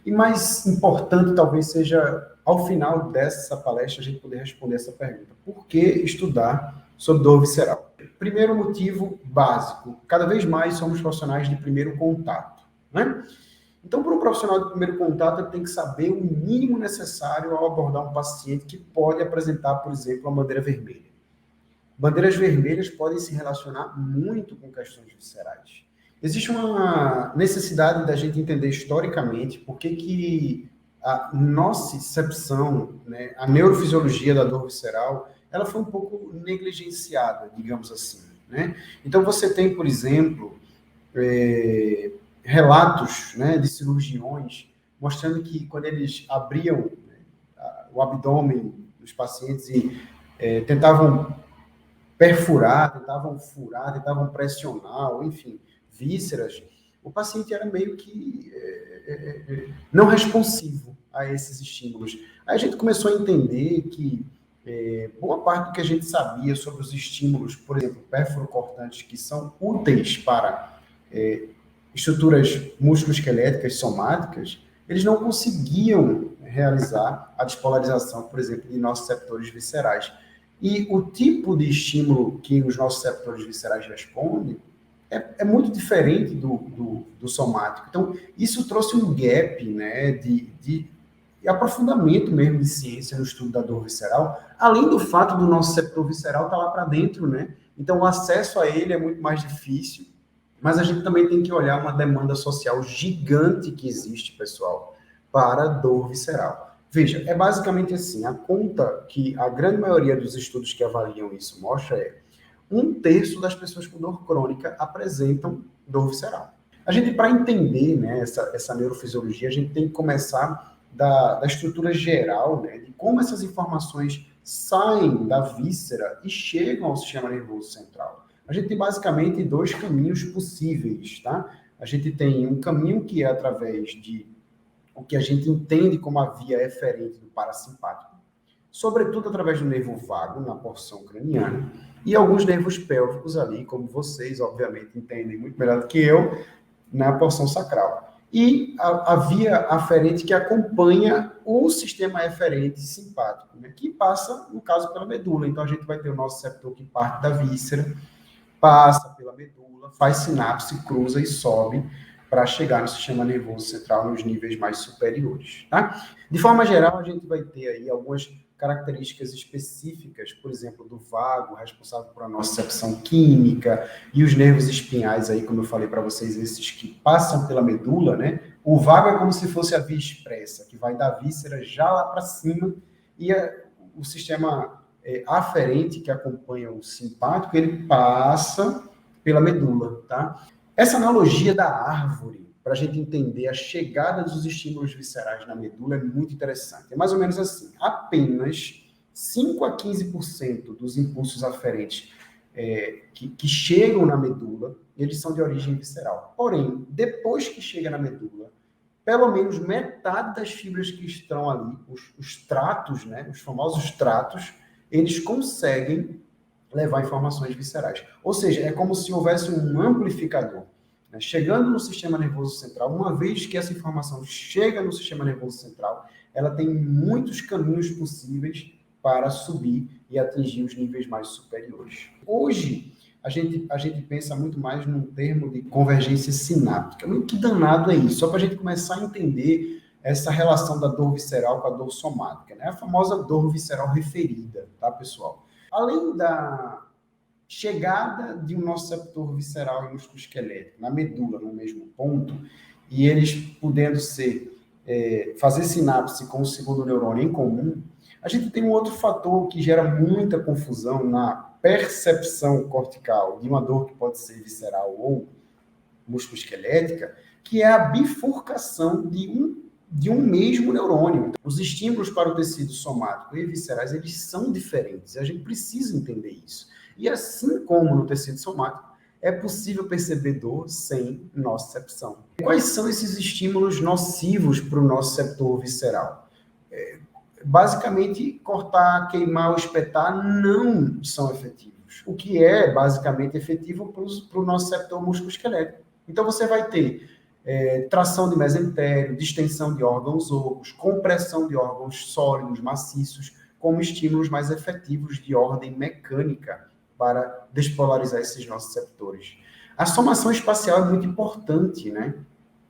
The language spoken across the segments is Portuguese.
E mais importante talvez seja, ao final dessa palestra, a gente poder responder essa pergunta. Por que estudar sobre dor visceral? Primeiro motivo básico, cada vez mais somos profissionais de primeiro contato, né? Então, para um profissional de primeiro contato, ele tem que saber o mínimo necessário ao abordar um paciente que pode apresentar, por exemplo, uma bandeira vermelha. Bandeiras vermelhas podem se relacionar muito com questões viscerais. Existe uma necessidade da gente entender historicamente por que a nocicepção, né, a neurofisiologia da dor visceral, ela foi um pouco negligenciada, digamos assim, né? Então, você tem, por exemplo, relatos, né, de cirurgiões mostrando que quando eles abriam, né, o abdômen dos pacientes e tentavam perfurar, tentavam furar, tentavam pressionar, ou enfim, vísceras, o paciente era meio que não responsivo a esses estímulos. Aí a gente começou a entender que boa parte do que a gente sabia sobre os estímulos, por exemplo, perfurocortantes, que são úteis para estruturas musculoesqueléticas somáticas, eles não conseguiam realizar a despolarização, por exemplo, de nossos receptores viscerais. E o tipo de estímulo que os nossos receptores viscerais respondem é muito diferente do somático. Então, isso trouxe um gap, né, de aprofundamento mesmo de ciência no estudo da dor visceral, além do fato do nosso receptor visceral estar lá para dentro, né? Então, o acesso a ele é muito mais difícil, mas a gente também tem que olhar uma demanda social gigante que existe, pessoal, para dor visceral. Veja, é basicamente assim, a conta que a grande maioria dos estudos que avaliam isso mostra é 1/3 das pessoas com dor crônica apresentam dor visceral. A gente, para entender, né, essa neurofisiologia, a gente tem que começar da estrutura geral, né, de como essas informações saem da víscera e chegam ao sistema nervoso central. A gente tem basicamente 2 caminhos possíveis, tá? A gente tem um caminho que é através de o que a gente entende como a via eferente do parasimpático, sobretudo através do nervo vago, na porção craniana, e alguns nervos pélvicos ali, como vocês, obviamente, entendem muito melhor do que eu, na porção sacral. E a via aferente que acompanha o sistema eferente simpático, né, que passa, no caso, pela medula. Então, a gente vai ter o nosso receptor que parte da víscera, passa pela medula, faz sinapse, cruza e sobe para chegar no sistema nervoso central nos níveis mais superiores, tá? De forma geral, a gente vai ter aí algumas características específicas, por exemplo, do vago, responsável por a nocicepção química, e os nervos espinhais aí, como eu falei para vocês, esses que passam pela medula, né? O vago é como se fosse a via expressa, que vai da víscera já lá para cima, e o sistema aferente, que acompanha o simpático, ele passa pela medula, tá? Essa analogia da árvore, para a gente entender a chegada dos estímulos viscerais na medula, é muito interessante. É mais ou menos assim, apenas 5 a 15% dos impulsos aferentes que chegam na medula, eles são de origem visceral. Porém, depois que chega na medula, pelo menos metade das fibras que estão ali, os tratos, né, os famosos tratos, eles conseguem levar informações viscerais. Ou seja, é como se houvesse um amplificador, né, chegando no sistema nervoso central. Uma vez que essa informação chega no sistema nervoso central, ela tem muitos caminhos possíveis para subir e atingir os níveis mais superiores. Hoje, a gente pensa muito mais num termo de convergência sináptica. Mas que danado é isso? Só para a gente começar a entender essa relação da dor visceral com a dor somática, né? A famosa dor visceral referida, tá, pessoal? Além da chegada de um nociceptor visceral e musculoesquelético na medula, no mesmo ponto, e eles podendo fazer sinapse com o segundo neurônio em comum, a gente tem um outro fator que gera muita confusão na percepção cortical de uma dor que pode ser visceral ou musculoesquelética, que é a bifurcação de um mesmo neurônio. Então, os estímulos para o tecido somático e viscerais, eles são diferentes. A gente precisa entender isso. E assim como no tecido somático, é possível perceber dor sem nocicepção. Quais são esses estímulos nocivos para o nosso receptor visceral? Basicamente, cortar, queimar ou espetar não são efetivos. O que é basicamente efetivo para o nosso receptor musculoesquelético. Então, você vai ter tração de mesentério, distensão de órgãos ocos, compressão de órgãos sólidos, maciços, como estímulos mais efetivos de ordem mecânica para despolarizar esses nociceptores. A somação espacial é muito importante, né?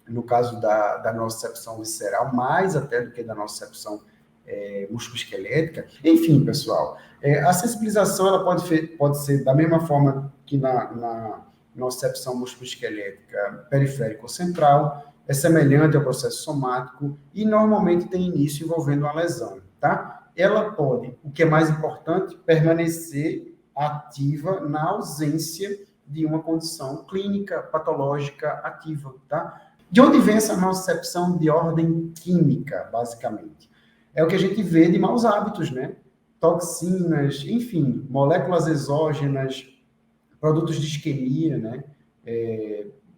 No caso da nocicepção visceral, mais até do que da nocicepção musculoesquelética. Enfim, pessoal, a sensibilização ela pode ser da mesma forma que na nocicepção musculoesquelética periférica ou central, é semelhante ao processo somático e normalmente tem início envolvendo uma lesão, tá? Ela pode, o que é mais importante, permanecer ativa na ausência de uma condição clínica, patológica ativa, tá? De onde vem essa nocicepção de ordem química, basicamente? É o que a gente vê de maus hábitos, né? Toxinas, enfim, moléculas exógenas, produtos de isquemia, né?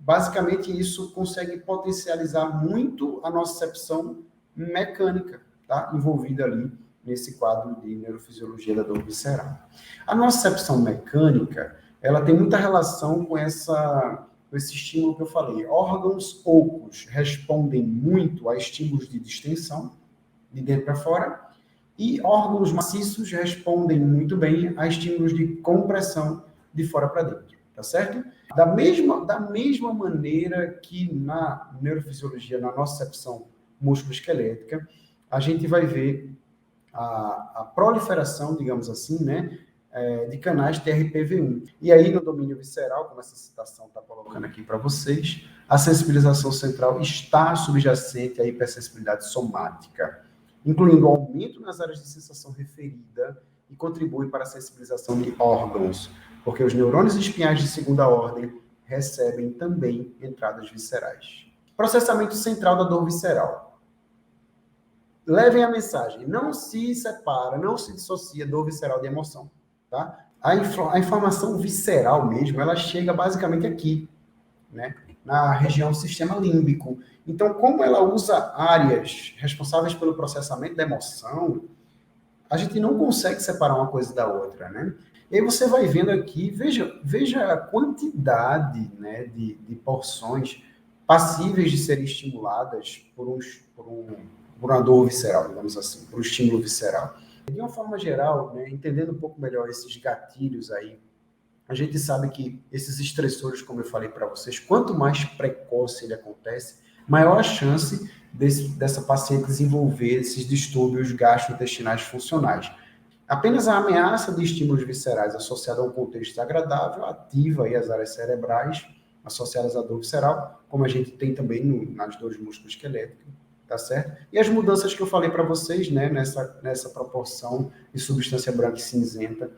Basicamente, isso consegue potencializar muito a nocicepção mecânica, tá? Envolvida ali nesse quadro de neurofisiologia da dor visceral. A nocicepção mecânica, ela tem muita relação com esse estímulo que eu falei. Órgãos ocos respondem muito a estímulos de distensão, de dentro para fora, e órgãos maciços respondem muito bem a estímulos de compressão de fora para dentro, tá certo? Da mesma maneira que na neurofisiologia, na nocicepção musculoesquelética, a gente vai ver a proliferação, digamos assim, né, de canais TRPV1. E aí, no domínio visceral, como essa citação está colocando aqui para vocês, a sensibilização central está subjacente à hipersensibilidade somática, incluindo o aumento nas áreas de sensação referida e contribui para a sensibilização de órgãos, porque os neurônios espinhais de segunda ordem recebem também entradas viscerais. Processamento central da dor visceral. Levem a mensagem, não se separa, não se dissocia dor visceral de emoção. Tá? A informação visceral mesmo, ela chega basicamente aqui, né? Na região do sistema límbico. Então, como ela usa áreas responsáveis pelo processamento da emoção, a gente não consegue separar uma coisa da outra, né? E aí você vai vendo aqui, veja a quantidade, né, de porções passíveis de serem estimuladas por uma dor visceral, digamos assim, por um estímulo visceral. De uma forma geral, né, entendendo um pouco melhor esses gatilhos aí, a gente sabe que esses estressores, como eu falei para vocês, quanto mais precoce ele acontece, maior a chance dessa paciente desenvolver esses distúrbios gastrointestinais funcionais. Apenas a ameaça de estímulos viscerais associada a um contexto desagradável ativa aí as áreas cerebrais associadas à dor visceral, como a gente tem também nas dores musculoesqueléticas, tá certo? E as mudanças que eu falei para vocês, né, nessa proporção de substância branca e cinzenta,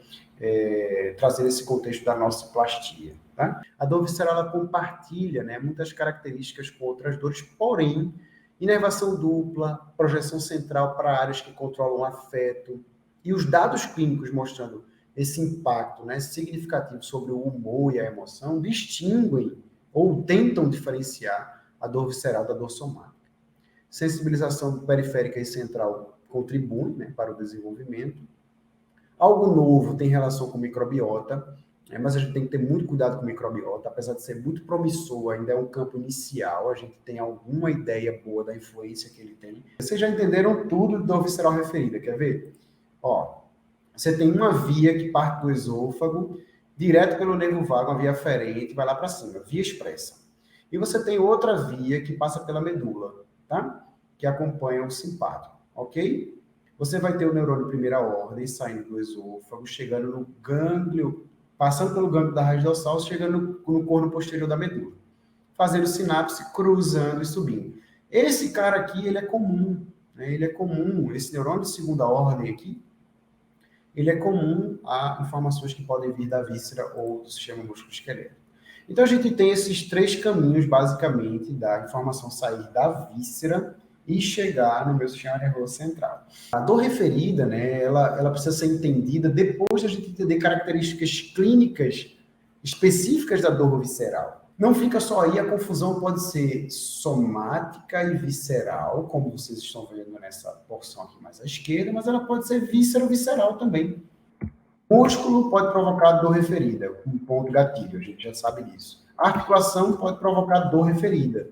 trazendo esse contexto da nociplastia, tá? A dor visceral, ela compartilha, né, muitas características com outras dores, porém, inervação dupla, projeção central para áreas que controlam o afeto, e os dados clínicos mostrando esse impacto, né, significativo sobre o humor e a emoção, distinguem ou tentam diferenciar a dor visceral da dor somática. Sensibilização periférica e central contribui, né, para o desenvolvimento. Algo novo tem relação com microbiota, mas a gente tem que ter muito cuidado com microbiota, apesar de ser muito promissor, ainda é um campo inicial, a gente tem alguma ideia boa da influência que ele tem. Vocês já entenderam tudo de dor visceral referida, quer ver? Ó, você tem uma via que parte do esôfago, direto pelo nervo vago, uma via aferente, vai lá para cima, via expressa. E você tem outra via que passa pela medula, tá? Que acompanha o simpático, ok? Você vai ter o neurônio primeira ordem saindo do esôfago, chegando no gânglio, passando pelo gânglio da raiz dorsal, chegando no corno posterior da medula, fazendo sinapse, cruzando e subindo. Esse cara aqui, ele é comum, né? Ele é comum, esse neurônio de segunda ordem aqui, ele é comum a informações que podem vir da víscera ou do sistema musculoesquelético. Então, a gente tem esses três caminhos, basicamente, da informação sair da víscera e chegar no meu sistema nervoso central. A dor referida, né, ela precisa ser entendida depois de a gente entender características clínicas específicas da dor visceral. Não fica só aí, a confusão pode ser somática e visceral, como vocês estão vendo nessa porção aqui mais à esquerda, mas ela pode ser víscero-visceral também. Músculo pode provocar dor referida, um ponto gatilho, a gente já sabe disso. A articulação pode provocar dor referida.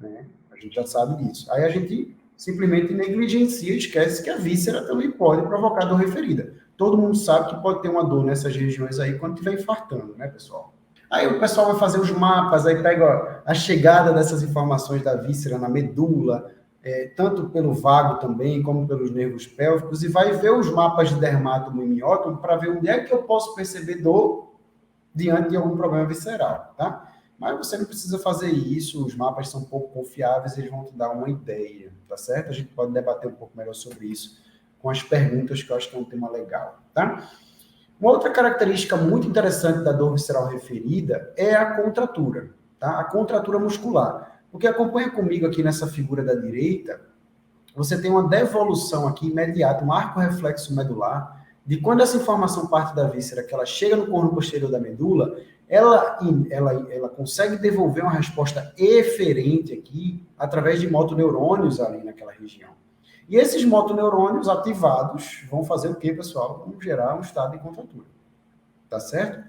né? A gente já sabe disso. Aí a gente simplesmente negligencia e esquece que a víscera também pode provocar dor referida. Todo mundo sabe que pode ter uma dor nessas regiões aí quando estiver infartando, né, pessoal? Aí o pessoal vai fazer os mapas, aí pega ó, a chegada dessas informações da víscera na medula, tanto pelo vago também, como pelos nervos pélvicos, e vai ver os mapas de dermátomo e miótomo para ver onde é que eu posso perceber dor diante de algum problema visceral, tá? Mas você não precisa fazer isso, os mapas são um pouco confiáveis, eles vão te dar uma ideia, tá certo? A gente pode debater um pouco melhor sobre isso com as perguntas, que eu acho que é um tema legal, tá? Uma outra característica muito interessante da dor visceral referida é a contratura, tá? A contratura muscular. Porque acompanha comigo aqui nessa figura da direita, você tem uma devolução aqui imediata, um arco reflexo medular, de quando essa informação parte da víscera, que ela chega no corno posterior da medula, ela consegue devolver uma resposta eferente aqui, através de motoneurônios ali naquela região. E esses motoneurônios ativados vão fazer o quê, pessoal? Vão gerar um estado de contratura. Tá certo?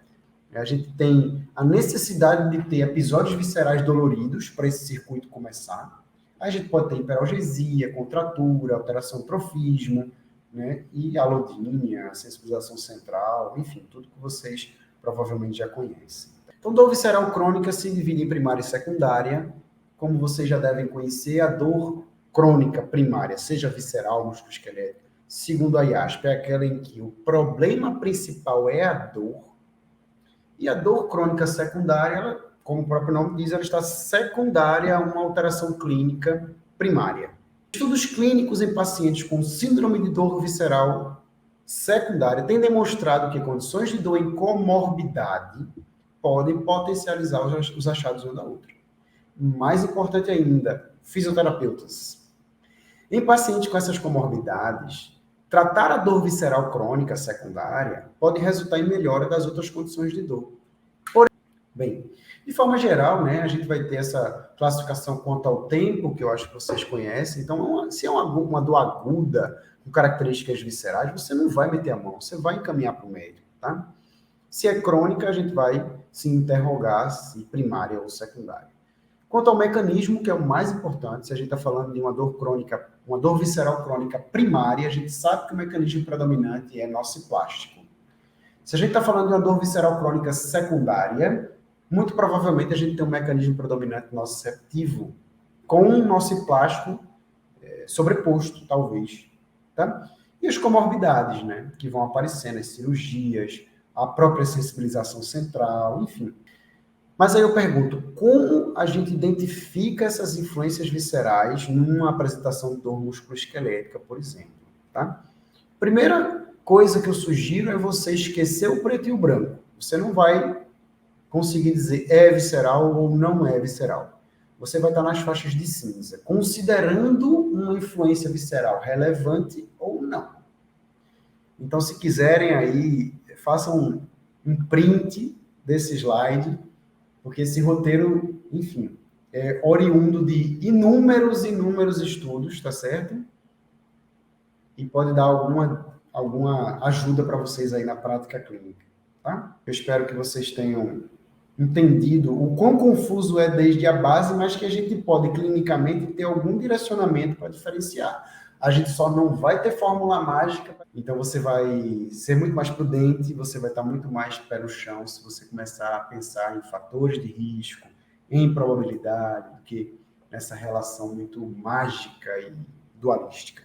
A gente tem a necessidade de ter episódios viscerais doloridos para esse circuito começar. A gente pode ter hiperalgesia, contratura, alteração do trofismo, né? E alodínia, sensibilização central, enfim, tudo que vocês provavelmente já conhecem. Então, dor visceral crônica se divide em primária e secundária. Como vocês já devem conhecer, a dor crônica primária, seja visceral, musculoesquelética, segundo a IASP, é aquela em que o problema principal é a dor, e a dor crônica secundária, ela, como o próprio nome diz, ela está secundária a uma alteração clínica primária. Estudos clínicos em pacientes com síndrome de dor visceral secundária têm demonstrado que condições de dor em comorbidade podem potencializar os achados uma da outra. Mais importante ainda, fisioterapeutas. Em pacientes com essas comorbidades, tratar a dor visceral crônica secundária pode resultar em melhora das outras condições de dor. Bem, de forma geral, né, a gente vai ter essa classificação quanto ao tempo, que eu acho que vocês conhecem. Então, se é uma dor aguda, com características viscerais, você não vai meter a mão, você vai encaminhar para o médico, tá? Se é crônica, a gente vai se interrogar se primária ou secundária. Quanto ao mecanismo, que é o mais importante, se a gente está falando de uma dor crônica, uma dor visceral crônica primária, a gente sabe que o mecanismo predominante é nociplástico. Se a gente está falando de uma dor visceral crônica secundária, muito provavelmente a gente tem um mecanismo predominante nociceptivo, com um nociplástico sobreposto, talvez. Tá? E as comorbidades, né, que vão aparecendo, as cirurgias, a própria sensibilização central, enfim. Mas aí eu pergunto, como a gente identifica essas influências viscerais numa apresentação de dor musculoesquelética, por exemplo, tá? Primeira coisa que eu sugiro é você esquecer o preto e o branco. Você não vai conseguir dizer é visceral ou não é visceral. Você vai estar nas faixas de cinza, considerando uma influência visceral relevante ou não. Então, se quiserem aí, façam um print desse slide, porque esse roteiro, enfim, é oriundo de inúmeros estudos, tá certo? E pode dar alguma ajuda para vocês aí na prática clínica, tá? Eu espero que vocês tenham entendido o quão confuso é desde a base, mas que a gente pode clinicamente ter algum direcionamento para diferenciar. A gente só não vai ter fórmula mágica, então você vai ser muito mais prudente, você vai estar muito mais pé no chão se você começar a pensar em fatores de risco, em probabilidade, do que nessa relação muito mágica e dualística.